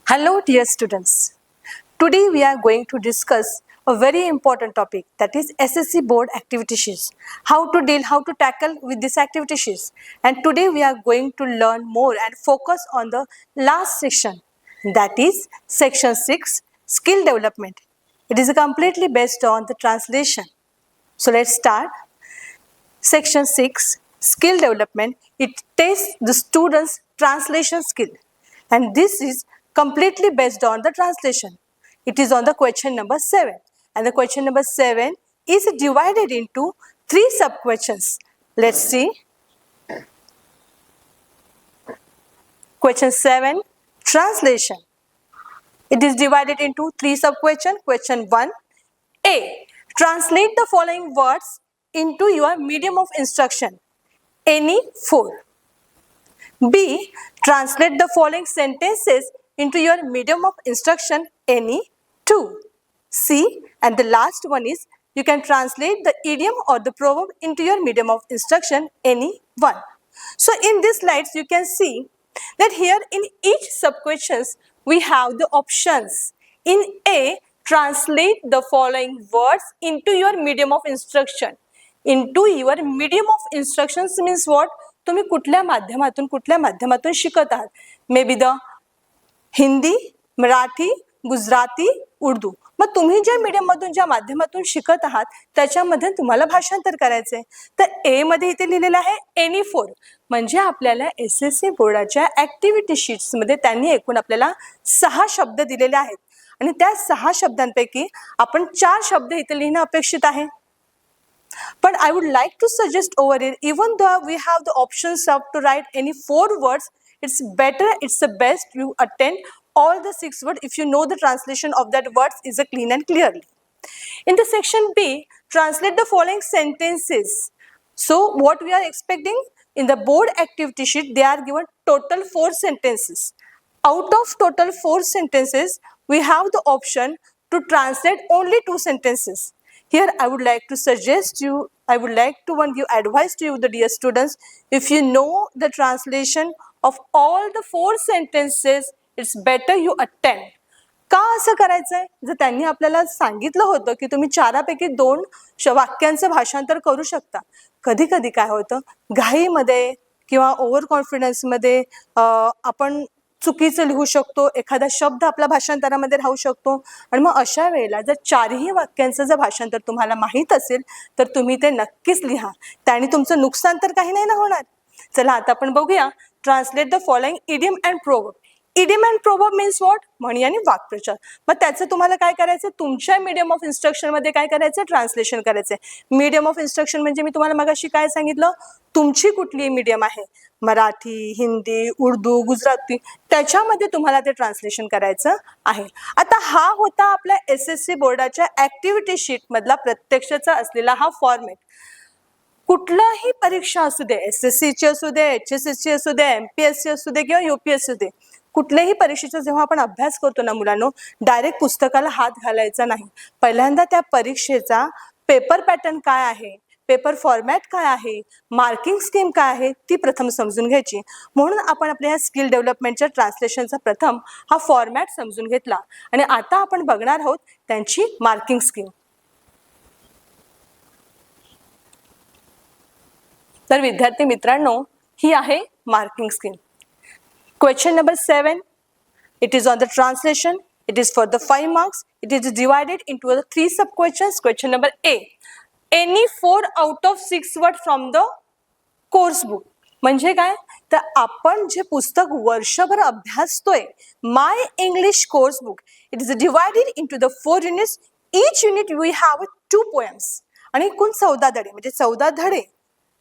Hello dear students. Today we are going to discuss a very important topic, that is SSC board activity sheets. How to tackle with this activity sheets. And today we are going to learn more and focus on the last section, that is section 6, skill development. It is completely based on the translation. So let's start. Section 6, skill development. It tests the students' translation skill, and this is completely based on the translation. It is on the question number 7, and the question number 7 is divided into 3 sub-questions. Let's see. Question 7, translation. It is divided into 3 sub-questions. Question 1, A. Translate the following words into your medium of instruction, any 4. B. Translate the following sentences into your medium of instruction, any 2. C. And the last one is, you can translate the idiom or the proverb into your medium of instruction, any 1. So in these slides you can see that here in each sub-questions we have the options. In A, translate the following words into your medium of instruction. Into your medium of instructions means what? तुम्ही कुठल्या माध्यमातून शिकत आहात. May be the Hindi, Marathi, Gujarati, Urdu. मग तुम्ही ज्या medium मधून ज्या माध्यमातून शिकत आहात त्याच्यामध्ये तुम्हाला भाषांतर करायचे. तर ए मध्ये इथे लिहिलेलं आहे एनी 4. म्हणजे आपल्याला एसएससी बोर्डाच्या ऍक्टिव्हिटी शीट्स मध्ये त्यांनी एकूण आपल्याला 6 शब्द दिलेले आहेत आणि त्या 6 शब्दांपैकी आपण 4 शब्द इथे लिहिणं अपेक्षित आहे. But I would like to suggest over here, even though we have the options of to write any 4 words, it's the best you attend all the 6 words if you know the translation of that words is a clean and clearly. In the section B, translate the following sentences. So what we are expecting in the board activity sheet, they are given total 4 sentences. Out of total 4 sentences, we have the option to translate only 2 sentences. Here I would like to give advice to you, the dear students. If you know the translation of all the 4 sentences, it's better you attend. का असं करायचंय? जर त्यांनी आपल्याला सांगितलं होतं की तुम्ही 4 पैकी 2 वाक्यांचं भाषांतर करू शकता. कधी कधी काय होतं, घाईमध्ये किंवा ओव्हर कॉन्फिडन्स मध्ये आपण चुकीचं लिहू शकतो, एखादा शब्द आपल्या भाषांतरामध्ये राहू शकतो आणि मग अशा वेळेला जर 4ही वाक्यांचं जर भाषांतर तुम्हाला माहीत असेल तर तुम्ही ते नक्कीच लिहा. त्याने तुमचं नुकसान तर काही नाही ना होणार. चला आता आपण बघूया. Translate the following idiom and proverb. Idiom and proverb means what? म्हणी आणि वाक्प्रचार. मग त्याचं तुम्हाला काय करायचं? तुमच्या मीडियम ऑफ इन्स्ट्रक्शन मध्ये काय करायचं? ट्रान्सलेशन करायचंय. मीडियम ऑफ इन्स्ट्रक्शन म्हणजे मी तुम्हाला मगाशी काय सांगितलं, तुमची कुठली मीडियम आहे, मराठी, हिंदी, उर्दू, गुजराती, त्याच्यामध्ये तुम्हाला ते ट्रान्सलेशन करायचं आहे. आता हा होता आपल्या एसएससी बोर्डाच्या ऍक्टिव्हिटी शीट मधला प्रत्यक्षाचा असलेला हा फॉर्मॅट. कुठलाही परीक्षा असू दे, एसएससीची असू दे, एचएससीची असू दे, एमपीएससी असू दे किंवा यूपीएससी असू दे, कुठल्याही परीक्षेचा जेव्हा आपण अभ्यास करतो ना मुलांनो, डायरेक्ट पुस्तकाला हात घालायचा नाही. पहिल्यांदा त्या परीक्षेचा पेपर पॅटर्न काय आहे, पेपर फॉर्मॅट काय आहे, मार्किंग स्कीम काय आहे, ती प्रथम समजून घ्यायची. म्हणून आपण आपल्या ह्या स्किल डेव्हलपमेंटच्या ट्रान्सलेशनचा प्रथम हा फॉर्मॅट समजून घेतला आणि आता आपण बघणार आहोत त्यांची मार्किंग स्कीम. तर विद्यार्थी मित्रांनो, ही आहे marking scheme. Question number 7, it is on the translation. It is for the 5 marks. It is divided into the 3 sub-questions. Question number A. Any 4 out of 6 words from the course book. म्हणजे काय? तर आपण जे पुस्तक वर्षभर अभ्यासतोय, my English course book, it is divided into the 4 units. Each unit we have 2 poems आणि एकूण 14 धडे, म्हणजे 14 धडे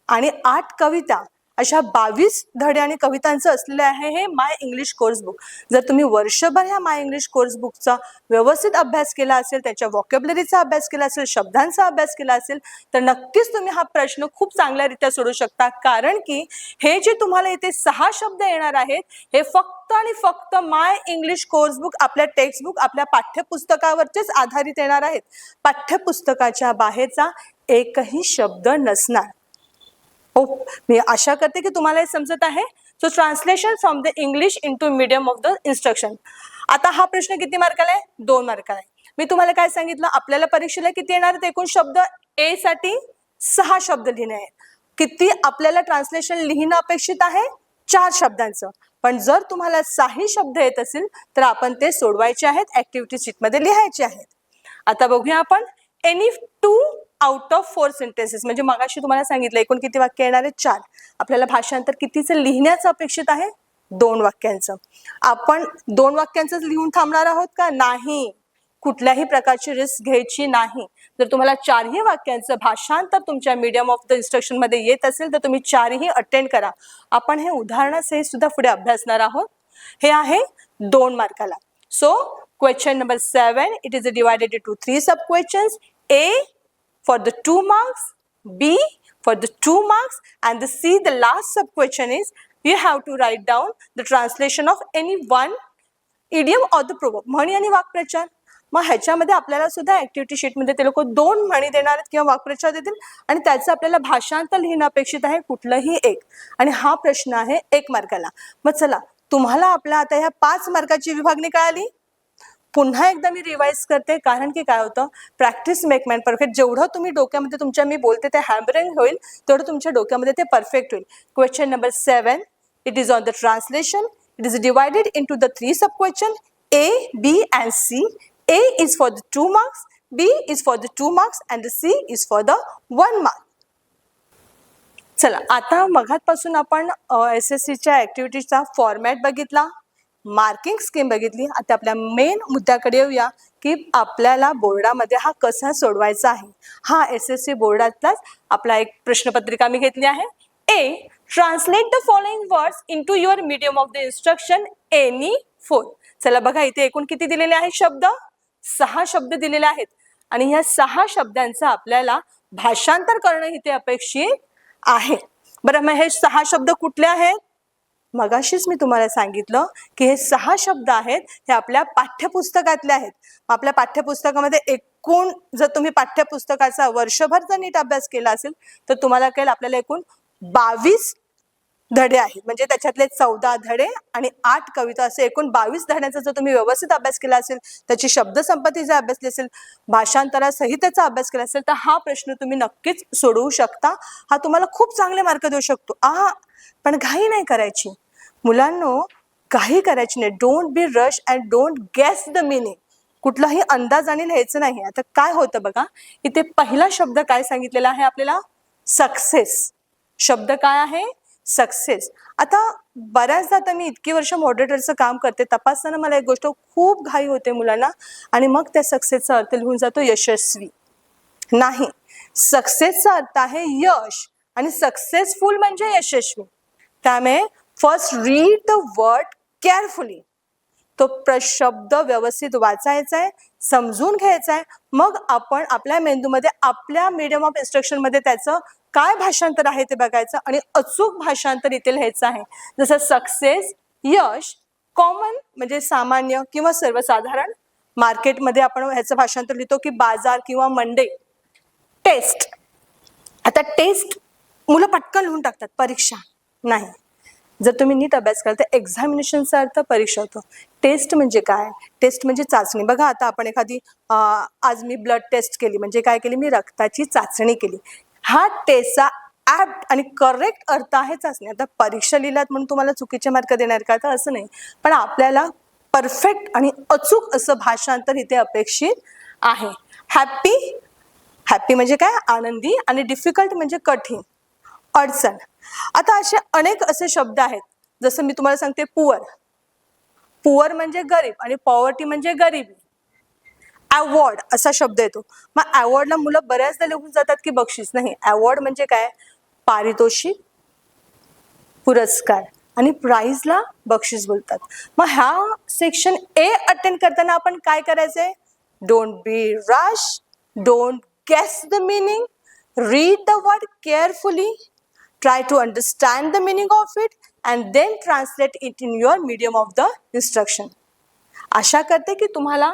आणि 8 कविता, अशा 22 धडे आणि कवितांचं असलेलं आहे hey my English course book. जर तुम्ही वर्षभर ह्या माय इंग्लिश कोर्स बुकचा व्यवस्थित अभ्यास केला असेल, त्याच्या व्हॉकॅब्युलरीचा अभ्यास केला असेल, शब्दांचा अभ्यास केला असेल, तर नक्कीच तुम्ही हा प्रश्न खूप चांगल्यारीत्या सोडवू शकता. कारण की हे जे तुम्हाला इथे 6 शब्द येणार आहेत हे फक्त आणि फक्त माय इंग्लिश कोर्स बुक, आपल्या टेक्स्टबुक, आपल्या पाठ्यपुस्तकावरचेच आधारित येणार आहेत. पाठ्यपुस्तकाच्या बाहेरचा एकही शब्द नसणार. मी आशा करते की तुम्हाला हे समजत आहे. So translation from the English into medium of the instruction. आता हा प्रश्न किती मार्काला आहे? 2 मार्काला आहे. मी तुम्हाला काय सांगितलं, आपल्याला परीक्षेला किती येणार आहेत एकूण शब्द? ए साठी 6 शब्द लिहिणे आहेत. किती आपल्याला ट्रान्सलेशन लिहिणं अपेक्षित आहे? 4 शब्दांचं. पण जर तुम्हाला 6 शब्द येत असेल तर आपण ते सोडवायचे आहेत, ऍक्टिव्हिटी शीट मध्ये लिहायचे आहेत. आता बघूया आपण एनी 2 आउट ऑफ 4 सेंटेन्सेस, म्हणजे मगाशी तुम्हाला सांगितलं एकूण किती वाक्य येणार आहेत? 4. आपल्याला भाषांतर कितीचं लिहिण्याचं अपेक्षित आहे? 2 वाक्यांचं. आपण 2 वाक्यांचंच लिहून थांबणार आहोत का? नाही. कुठल्याही प्रकारची रिस्क घ्यायची नाही. जर तुम्हाला 4ही वाक्यांचं भाषांतर तुमच्या मीडियम ऑफ द इन्स्ट्रक्शन मध्ये येत असेल तर तुम्ही 4ही अटेंड करा. आपण हे उदाहरणासहित सुद्धा पुढे अभ्यासणार आहोत. हे आहे 2 मार्काला. So question number 7, it is divided into 3 sub questions. A for the 2 marks, B for the 2 marks, and the C, the last sub question is you have to write down the translation of any one idiom or the proverb. म्हणी आणि वाक्प्रचार. मग ह्याच्यामध्ये आपल्याला सुद्धा activity sheet मध्ये ते लोक 2 म्हणी देणार आहेत किंवा वाक्प्रचार देतील आणि त्याचं आपल्याला भाषांतर लिहिणं अपेक्षित आहे, कुठलंही एक. आणि हा प्रश्न आहे 1 मार्काला. मग चला, तुम्हाला आपल्या आता ह्या 5 मार्काची विभागणी कळाली. पुन्हा एकदा मी रिवाइज करते, कारण की काय होतं, प्रॅक्टिस मेक मॅन परफेक्ट. जेवढं तुम्ही डोक्यामध्ये तुमच्या मी बोलते ते हॅमरिंग होईल तेवढं तुमच्या डोक्यामध्ये ते परफेक्ट होईल. Question number 7, it is on the translation. It is divided into the 3 sub question A, B and C. A is for the 2 marks, B is for the 2 marks and the C is for the 1 mark. चला, आता मगापासून आपण SSCच्या ऍक्टिव्हिटीचा format बघितला, marking scheme बघितली. आता आपल्या main मुद्द्याकडे येऊया की आपल्याला बोर्डामध्ये हा कसा सोडवायचा आहे. हा SSC बोर्डातलाच आपला एक प्रश्नपत्रिका मी घेतली आहे. A, translate the following words into your medium of the instruction any 4. चला बघा, इथे एकूण किती दिलेले आहेत शब्द? 6 शब्द दिलेले आहेत आणि ह्या 6 शब्दांचं आपल्याला भाषांतर करणं इथे अपेक्षित आहे. बरं, मग हे 6 शब्द कुठले आहेत? मगाशीच मी तुम्हाला सांगितलं की हे 6 शब्द आहेत हे आपल्या पाठ्यपुस्तकातले आहेत. आपल्या पाठ्यपुस्तकामध्ये एकूण जर तुम्ही पाठ्यपुस्तकाचा वर्षभर जर नीट अभ्यास केला असेल तर तुम्हाला कळेल आपल्याला एकूण 22 धडे आहेत. म्हणजे त्याच्यातले 14 धडे आणि 8 कविता, असे एकूण 22 धड्यांचा जर तुम्ही व्यवस्थित अभ्यास केला असेल, त्याची शब्दसंपत्ती जर अभ्यासली असेल, भाषांतरासहितचा अभ्यास केला असेल तर हा प्रश्न तुम्ही नक्कीच सोडवू शकता. हा तुम्हाला खूप चांगले मार्क देऊ शकतो. पण घाई नाही करायची मुलांनो, घाई करायची नाही. Don't be rush and don't guess the meaning. कुठलाही अंदाजाने लिहायचं नाही. आता काय होतं बघा, इथे पहिला शब्द काय सांगितलेला आहे आपल्याला? सक्सेस. शब्द काय आहे? सक्सेस. आता बऱ्याचदा आता मी इतकी वर्ष मॉडरेटरचं काम करते, तपासताना मला एक गोष्ट खूप घाई होते मुलांना, आणि मग त्या सक्सेसचा अर्थ लिहून जातो यशस्वी. नाही, सक्सेसचा अर्थ आहे यश आणि सक्सेसफुल म्हणजे यशस्वी. त्यामुळे first read the word carefully. तो शब्द व्यवस्थित वाचायचा आहे, समजून घ्यायचा आहे, मग आपण आपल्या मेंदूमध्ये आपल्या मीडियम ऑफ इन्स्ट्रक्शन मध्ये त्याचं काय भाषांतर आहे ते बघायचं आणि अचूक भाषांतर इथे लिहायचं आहे. जसं सक्सेस, यश, कॉमन म्हणजे सामान्य किंवा सर्वसाधारण. मार्केटमध्ये आपण ह्याचं भाषांतर लिहितो की बाजार किंवा मंडई. टेस्ट. आता टेस्ट मुलं पटकन लिहून टाकतात, परीक्षा नाही. जर तुम्ही नीट अभ्यास करता तर एक्झामिनेशनचा अर्थ परीक्षा होतो. टेस्ट म्हणजे काय? टेस्ट म्हणजे चाचणी. बघा, आता आपण एखादी आज मी ब्लड टेस्ट केली म्हणजे काय केली? मी रक्ताची चाचणी केली. हा टेस्टचा ऍप्ट आणि करेक्ट अर्थ आहे चाचणी. आता परीक्षा लिहिलात म्हणून तुम्हाला चुकीचे मार्क देणार का? तर असं नाही, पण आपल्याला परफेक्ट आणि अचूक असं भाषांतर इथे अपेक्षित आहे. हॅपी. हॅपी म्हणजे काय? आनंदी. आणि डिफिकल्ट म्हणजे कठीण, अडचण. आता असे अनेक असे शब्द आहेत. जसं मी तुम्हाला सांगते पुअर. पुअर म्हणजे गरीब आणि पॉवर्टी म्हणजे गरिबी. अवॉर्ड असा शब्द येतो. मग अवॉर्डला मुलं बऱ्याचदा लिहून जातात की बक्षीस. नाही, अवॉर्ड म्हणजे काय? पारितोषिक, पुरस्कार, आणि प्राइजला बक्षीस बोलतात. मग ह्या सेक्शन ए अटेंड करताना आपण काय करायचंय? Don't be rush, don't guess the meaning, read the word carefully, try to understand the meaning of it and then translate it in your medium of the instruction. आशा करते की तुम्हाला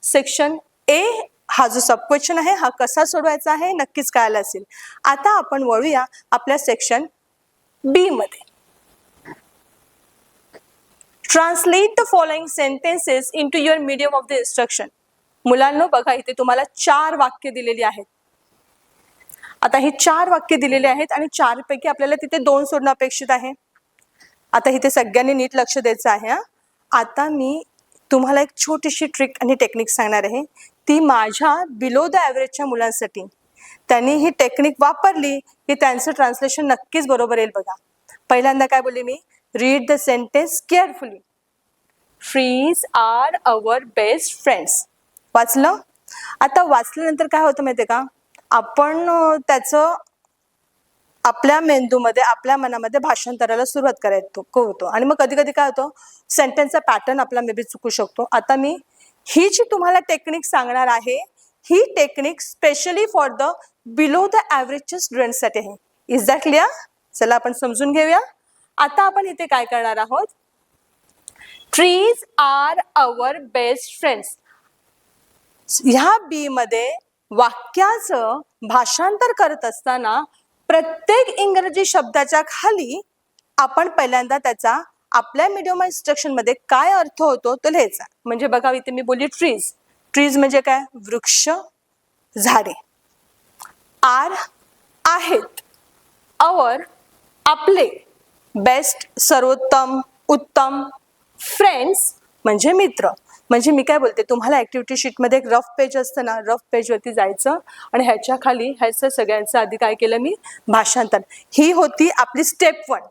section A हा जो सब question आहे हा कसा सोडवायचा आहे नक्कीच कळालं असेल. आता आपण वळूया आपल्या सेक्शन बी मध्ये. Translate the following sentences into your medium of the instruction. मुलांनो बघा, इथे तुम्हाला 4 वाक्य दिलेली आहेत. आता ही 4 वाक्य दिलेली आहेत आणि 4 पैकी आपल्याला तिथे 2 सोडणं अपेक्षित आहे. आता इथे सगळ्यांनी नीट लक्ष द्यायचं आहे. आता मी तुम्हाला एक छोटीशी ट्रिक आणि टेक्निक सांगणार आहे, ती माझ्या बिलो द ॲव्हरेजच्या मुलांसाठी. त्यांनी ही टेक्निक वापरली की त्यांचं ट्रान्सलेशन नक्कीच बरोबर येईल. बघा, पहिल्यांदा काय बोलले मी, read the sentence carefully. Trees are our best friends. वाचलं. आता वाचल्यानंतर काय होतं माहिती आहे का, आपण त्याचं आपल्या मेंदूमध्ये, आपल्या मनामध्ये भाषांतराला सुरुवात करतो आणि मग कधी कधी काय होतं, सेंटेन्सचा पॅटर्न आपला मे बी चुकू शकतो. आता मी ही जी तुम्हाला टेक्निक सांगणार आहे, ही technique specially for the below the ॲव्हरेजच्या स्टुडंटसाठी आहे. Is that clear? चला आपण समजून घेऊया. आता आपण इथे काय करणार आहोत, trees are our best friends. ह्या बी मध्ये वाक्याचं भाषांतर करत असताना प्रत्येक इंग्रजी शब्दाच्या खाली आपण पहिल्यांदा त्याचा आपल्या मीडियम इन्स्ट्रक्शन मध्ये काय अर्थ होतो तो लिहायचा. म्हणजे बघा, इथे मी बोलली ट्रीज. ट्रीज म्हणजे काय, वृक्ष, झाडे. आर आहेत, अवर आपले, बेस्ट सर्वोत्तम, उत्तम, फ्रेंड्स म्हणजे मित्र. म्हणजे मी काय बोलते, तुम्हाला ऍक्टिव्हिटी शीटमध्ये एक रफ पेज असतं ना, रफ पेजवरती जायचं आणि ह्याच्या खाली ह्याचं सगळ्यांचं आधी काय केलं मी, भाषांतर. ही होती आपली स्टेप 1.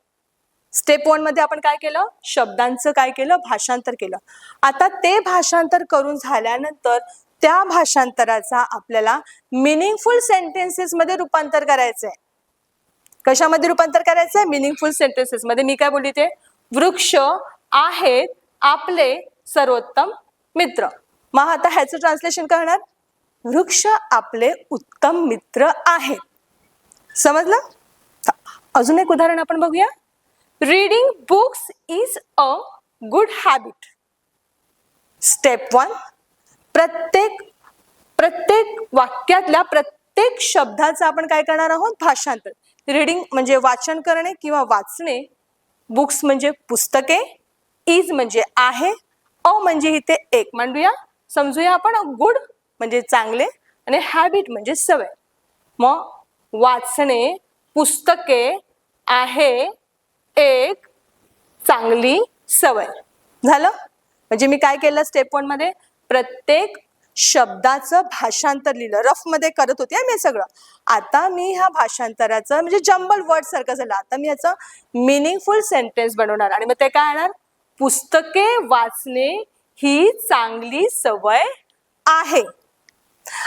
स्टेप 1 मध्ये आपण काय केलं, शब्दांचं काय केलं, भाषांतर केलं. आता ते भाषांतर करून झाल्यानंतर त्या भाषांतराचा आपल्याला मिनिंगफुल सेंटेन्सेस मध्ये रूपांतर करायचंय. कशामध्ये रूपांतर करायचंय, मिनिंगफुल सेंटेन्सेस मध्ये. मी काय बोलली ते, वृक्ष आहेत आपले सर्वोत्तम मित्र. मग आता ह्याचं ट्रान्सलेशन करणार, वृक्ष आपले उत्तम मित्र आहेत. समजलं? अजून एक उदाहरण आपण बघूया. Reading books is a good habit. Step 1, प्रत्येक वाक्यातल्या प्रत्येक शब्दाचं आपण काय करणार आहोत, भाषांतर. रीडिंग म्हणजे वाचन करणे किंवा वाचणे, बुक्स म्हणजे पुस्तके, इज म्हणजे आहे, अ म्हणजे इथे एक मांडूया, समजूया आपण. गुड म्हणजे चांगले आणि हॅबिट म्हणजे सवय. मग वाचणे, पुस्तके, आहे, एक, चांगली सवय. झालं. म्हणजे मी काय केलं, स्टेप 1 मध्ये प्रत्येक शब्दाचं भाषांतर लिहिलं. रफ मध्ये करत होते मी सगळं. आता मी ह्या भाषांतराचं म्हणजे जंबल वर्ड सारखं झालं. आता मी याचं मिनिंगफुल सेंटेन्स बनवणार आणि मग ते काय येणार, पुस्तके वाचणे ही चांगली सवय आहे.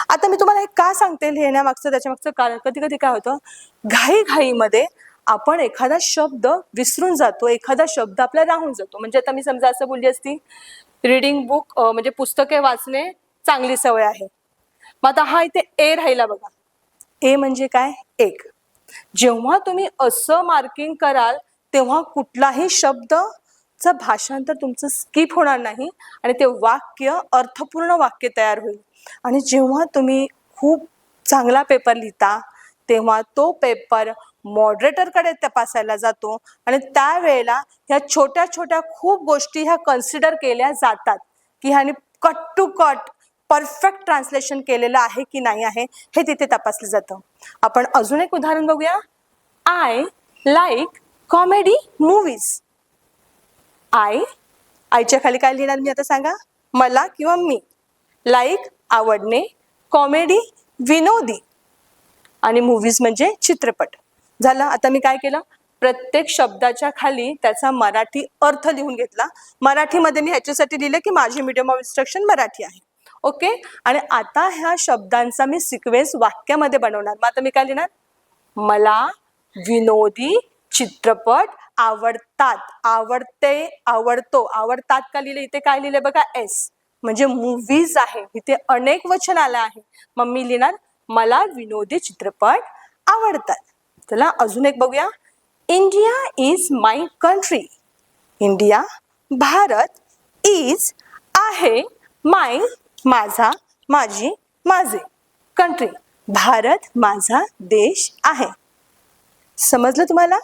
आता मी तुम्हाला हे का सांगते लिहिण्यामागचं, त्याच्या मागचं कारण, कधी कधी काय होतं, घाईमध्ये आपण एखादा शब्द विसरून जातो, एखादा शब्द आपला राहून जातो. म्हणजे आता मी समजा असं बोलली असती, रीडिंग बुक म्हणजे पुस्तके वाचणे चांगली सवय आहे. मग आता हा इथे ए राहिला बघा. ए म्हणजे काय, एक. जेव्हा तुम्ही असं मार्किंग कराल तेव्हा कुठलाही शब्दचं भाषांतर तुमचं स्किप होणार नाही आणि ते वाक्य अर्थपूर्ण वाक्य तयार होईल. आणि जेव्हा तुम्ही खूप चांगला पेपर लिहिता तेव्हा तो पेपर मॉडरेटरकडे तपासायला जातो आणि त्यावेळेला ह्या छोट्या छोट्या खूप गोष्टी ह्या कन्सिडर केल्या जातात की ह्याने cut to cut perfect translation केलेलं आहे की नाही आहे हे तिथे तपासलं जातं. आपण अजून एक उदाहरण बघूया. I like comedy movies. आयच्या खाली काय लिहिणार मी आता सांगा, मला किंवा मी. लाईक आवडणे, कॉमेडी विनोदी आणि मूवीज म्हणजे चित्रपट. झालं. आता मी काय केलं, प्रत्येक शब्दाच्या खाली त्याचा मराठी अर्थ लिहून घेतला. मराठीमध्ये मी ह्याच्यासाठी लिहिले की माझी मीडियम ऑफ इन्स्ट्रक्शन मराठी आहे. ओके. आणि आता ह्या शब्दांचा मी सिक्वेन्स वाक्यामध्ये बनवणार. मग आता मी काय लिहिणार, मला विनोदी चित्रपट आवडतात. आवडते, आवडतो, आवडतात का लिहिले, इथे काय लिहिले बघा, एस म्हणजे मूवीज आहे. इथे अनेक वचन आलं आहे. मग मी लिहिणार मला विनोदी चित्रपट आवडतात. चला अजून एक बघूया. India is my country. India Bharat, is आहे, माय माझा, माझी, माझे, कंट्री भारत माझा देश आहे. समजलं तुम्हाला?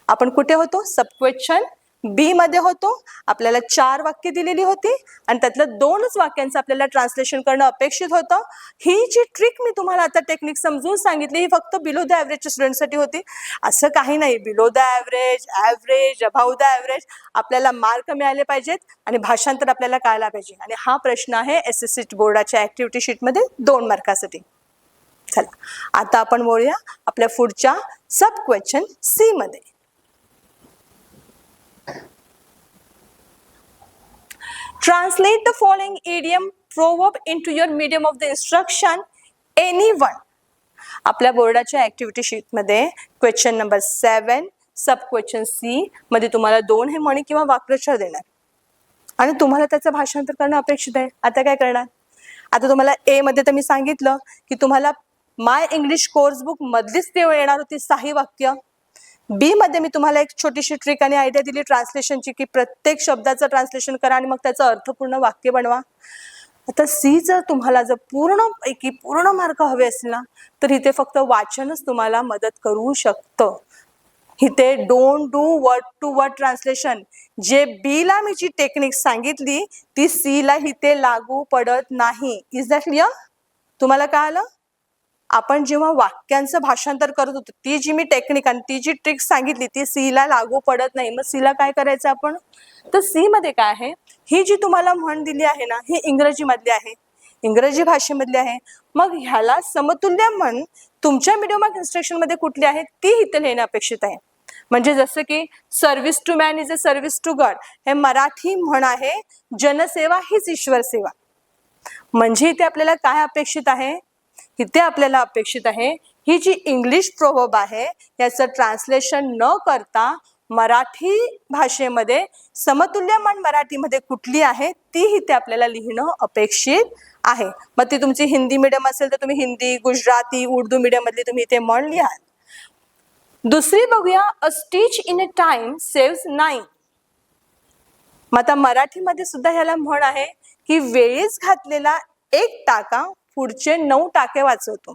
आपण कुठे होतो, सब क्वेश्चन बी मध्ये होतो. आपल्याला 4 वाक्य दिलेली होती आणि त्यातलं 2च वाक्यांचं आपल्याला ट्रान्सलेशन करणं अपेक्षित होतं. ही जी ट्रिक मी तुम्हाला आता टेक्निक समजून सांगितली ही फक्त बिलो द ॲव्हरेजच्या स्टुडंटसाठी होती. असं काही नाही, below the average, average, above the average आपल्याला मार्क मिळाले पाहिजेत आणि भाषांतर आपल्याला कळायला पाहिजे. आणि हा प्रश्न आहे SSC बोर्डाच्या ऍक्टिव्हिटी शीटमध्ये 2 मार्कासाठी. चला आता आपण बोलूया आपल्या पुढच्या सब क्वेश्चन सी मध्ये. Translate the following idiom proverb into your medium of the instruction. Anyone. आपल्या बोर्डाच्या ऍक्टिव्हिटी शीट मध्ये question number 7 sub question C मध्ये तुम्हाला 2 हे म्हणी किंवा वाक्प्रचार देणार आणि तुम्हाला त्याचं भाषांतर करणं अपेक्षित आहे. आता काय करणार? आता तुम्हाला ए मध्ये तर मी सांगितलं की तुम्हाला माय इंग्लिश कोर्स बुक मधलीच ते येणार होती 6 वाक्य. बी मध्ये मी तुम्हाला एक छोटीशी ट्रिक आणि आयडिया दिली ट्रान्सलेशनची की प्रत्येक शब्दाचं ट्रान्सलेशन करा आणि मग त्याचं अर्थपूर्ण वाक्य बनवा. आता सी जर तुम्हाला जर पूर्ण मार्क हवे असतील ना तर इथे फक्त वाचनच तुम्हाला मदत करू शकतं. इथे don't do word to word translation. जे बी ला मी जी टेक्निक सांगितली ती सी ला इथे लागू पडत नाही. Is that clear? तुम्हाला काय आलं? आपण जेव्हा वाक्यांचं भाषांतर करत होतो ती जी मी टेक्निक आणि ती जी ट्रिक सांगितली ती सी ला लागू पडत नाही. मग सी ला काय करायचं आपण? तर सी मध्ये काय आहे, ही जी तुम्हाला म्हण दिली आहे ना ही इंग्रजी मधली आहे, इंग्रजी भाषेमधली आहे. मग ह्याला समतुल्य म्हण तुमच्या मीडियम ऑफ इन्स्ट्रक्शन मध्ये कुठली आहे ती इथे लिहिणं अपेक्षित आहे. म्हणजे जसं की service to man is a service to god हे मराठी म्हण आहे, जनसेवा हीच ईश्वर सेवा. म्हणजे इथे आपल्याला काय अपेक्षित आहे? इथे आपल्याला अपेक्षित आहे ही जी इंग्लिश प्रोवर्ब आहे याचं ट्रान्सलेशन न करता मराठी भाषेमध्ये समतुल्य म्हण मराठीमध्ये कुठली आहे ती इथे आपल्याला लिहिणं अपेक्षित आहे. मग ती तुमची हिंदी मीडियम असेल तर तुम्ही हिंदी, गुजराती, उर्दू मीडियम मधली तुम्ही इथे म्हण लिहा. दुसरी बघूया, अ stitch in a time saves 9. मग आता मराठीमध्ये सुद्धा ह्याला म्हण आहे की वेळीच घातलेला एक टाका पुढचे 9 टाके वाचवतो.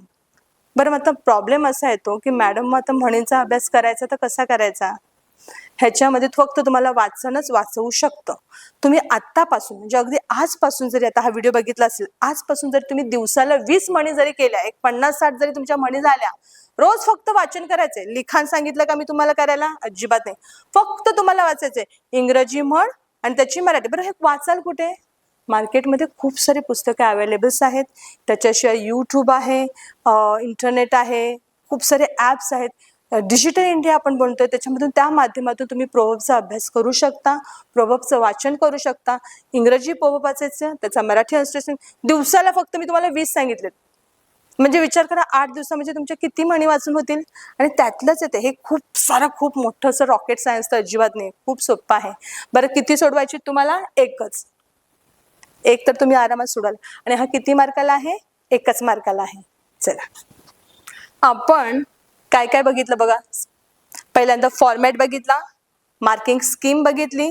बरं, मग आता प्रॉब्लेम असा येतो की मॅडम मग आता म्हणींचा अभ्यास करायचा तर कसा करायचा? ह्याच्यामध्ये फक्त तुम्हाला वाचनच वाचवू शकतं. तुम्ही आत्तापासून म्हणजे अगदी आजपासून जरी आता हा व्हिडिओ बघितला असेल आजपासून जरी तुम्ही दिवसाला 20 म्हणी जरी केल्या, एक 50-60 जरी तुमच्या म्हणी झाल्या, रोज फक्त वाचन करायचंय. लिखाण सांगितलं का मी तुम्हाला करायला? अजिबात नाही. फक्त तुम्हाला वाचायचंय इंग्रजी म्हण आणि त्याची मराठी. बरं, हे वाचाल कुठे? मार्केटमध्ये खूप सारे पुस्तकं अवेलेबल्स आहेत. त्याच्याशिवाय यूट्यूब आहे, इंटरनेट आहे, खूप सारे ॲप्स आहेत. डिजिटल इंडिया आपण बोलतोय त्याच्यामधून त्या माध्यमातून तुम्ही प्रोवर्बचा अभ्यास करू शकता, प्रोवर्बचं वाचन करू शकता. इंग्रजी प्रोवर्ब वाचायचं, त्याचा मराठी ट्रान्सलेशन. दिवसाला फक्त मी तुम्हाला 20 सांगितलेत. म्हणजे विचार करा 8 दिवसा म्हणजे तुमच्या किती म्हणी वाचून होतील? आणि त्यातलंच येते हे खूप मोठं असं रॉकेट सायन्स तर अजिबात नाही, खूप सोपं आहे. बरं, किती सोडवायची तुम्हाला? एकच. एक तर तुम्ही आरामात सोडाल. आणि हा किती मार्काला आहे? 1च मार्काला आहे. चला आपण काय काय बघितलं बघा. पहिल्यांदा फॉर्मॅट बघितला, मार्किंग स्कीम बघितली,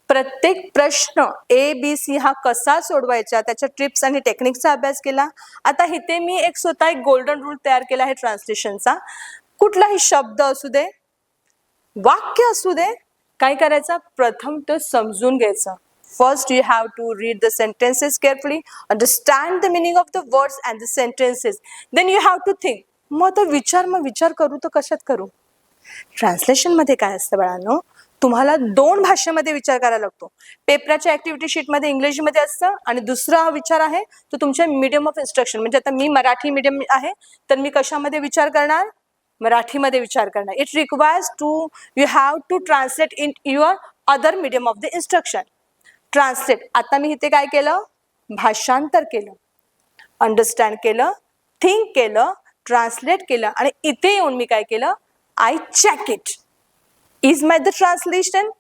प्रत्येक प्रश्न ABC हा कसा सोडवायचा त्याच्या ट्रिप्स आणि टेक्निकचा अभ्यास केला. आता इथे मी स्वतः एक गोल्डन रूल तयार केला आहे ट्रान्सलेशनचा. कुठलाही शब्द असू दे, वाक्य असू दे, काय करायचं? प्रथम ते समजून घ्यायचं. First, you have to read the sentences carefully, understand the meaning of the words and the sentences. Then you have to think. मग विचार करू तर कशात करू? ट्रान्सलेशन मध्ये काय असतं बाळांनो? तुम्हाला 2 भाषेमध्ये विचार करायला लागतो. पेपराच्या ऍक्टिव्हिटी शीट मध्ये इंग्लिशमध्ये असतं आणि दुसरा विचार आहे तो तुमच्या मीडियम ऑफ इन्स्ट्रक्शन. म्हणजे आता मी मराठी मीडियम आहे तर मी कशामध्ये विचार करणार? मराठीमध्ये विचार करणार. It requires you have to translate in your other medium of the instruction. Translate. आता मी इथे काय केलं? भाषांतर केलं, अंडरस्टँड केलं, थिंक केलं, ट्रान्सलेट केलं आणि इथे येऊन मी काय केलं? I check it. Is my the translation?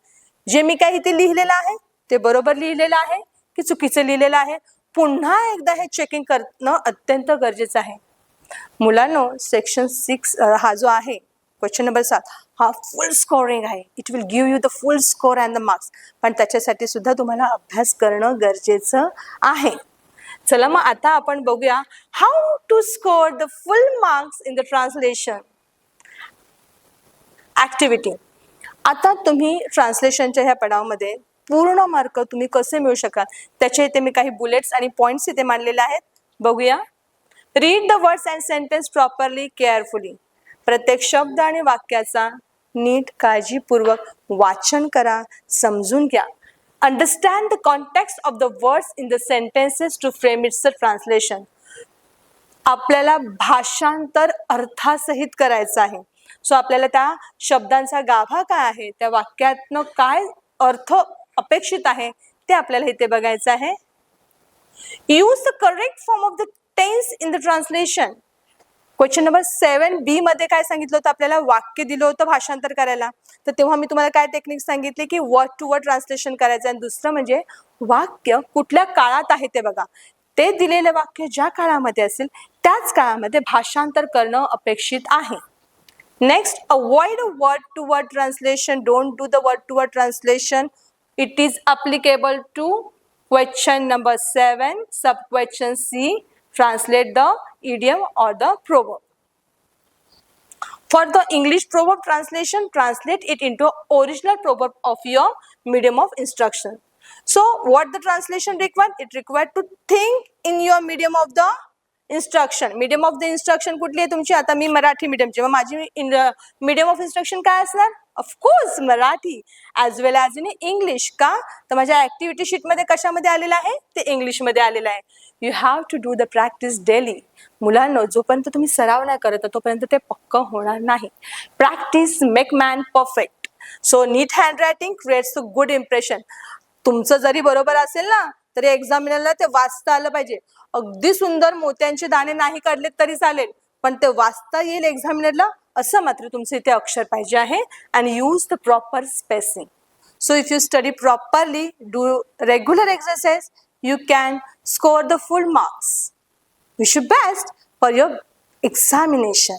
जे मी काय इथे लिहिलेलं आहे ते बरोबर लिहिलेलं आहे की चुकीचं लिहिलेलं आहे? पुन्हा एकदा हे चेकिंग करणं अत्यंत गरजेचं आहे. मुलांनो, सेक्शन 6 हा जो आहे क्वेश्चन नंबर 7 हा फुल स्कोरिंग आहे. It will give you the full score and the marks. पण त्याच्यासाठी सुद्धा तुम्हाला अभ्यास करणं गरजेचं आहे. चला मग आता आपण बघूया how to score the full marks in the translation activity. आता तुम्ही ट्रान्सलेशनच्या ह्या पडावामध्ये पूर्ण मार्क तुम्ही कसे मिळू शकाल त्याच्या इथे मी काही बुलेट्स आणि पॉइंट्स इथे मांडलेले आहेत. बघूया. Read the words and sentence properly carefully. प्रत्येक शब्द आणि वाक्याचा नीट काळजीपूर्वक वाचन करा, समजून घ्या. Understand the context of the words in the sentences to frame its translation. आपल्याला भाषांतर अर्थासहित करायचं आहे. सो आपल्याला त्या शब्दांचा गाभा काय आहे, त्या वाक्यातनं काय अर्थ अपेक्षित आहे ते आपल्याला इथे बघायचं आहे. Use the correct form of the tense in the translation. Question number 7B मध्ये काय सांगितलं होतं, आपल्याला वाक्य दिलं होतं भाषांतर करायला. तर तेव्हा मी तुम्हाला काय टेक्निक सांगितले की वर्ड टू वर्ड ट्रान्सलेशन करायचं आणि दुसरं म्हणजे वाक्य कुठल्या काळात आहे ते बघा. ते दिलेलं वाक्य ज्या काळामध्ये असेल त्याच काळामध्ये भाषांतर करणं अपेक्षित आहे. Next, avoid word to word translation. Don't do the word to word translation. It is applicable to question number 7, sub question C. Translate the idiom or the proverb. For the English proverb translation, translate it into original proverb of your medium of instruction. So, what the translation required? It required to think in your medium of the instruction. Medium of the instruction कुठली आहे तुमची? आता मी मराठी मीडियमची, मग माझी medium of instruction काय असणार? Of course Marathi as well as in English. का तर माझ्या ऍक्टिव्हिटी शीटमध्ये कशामध्ये आलेलं आहे ते इंग्लिशमध्ये आलेलं आहे. You have to do the practice daily. मुलांनो, जोपर्यंत तुम्ही सराव नाही करत तोपर्यंत ते पक्क होणार नाही. Practice make man perfect. So neat handwriting creates a good impression. तुमचं जरी बरोबर असेल ना तरी एक्झामिनरला ते वाचता आलं पाहिजे. अगदी सुंदर मोत्यांचे दाणे नाही काढले तरी चालेल, पण ते वाचता येईल एक्झामिनरला असं मात्र तुमचं इथे अक्षर पाहिजे आहे. And use the proper spacing. So if you study properly, do regular exercise, you can score the full marks. Wish you best for your examination.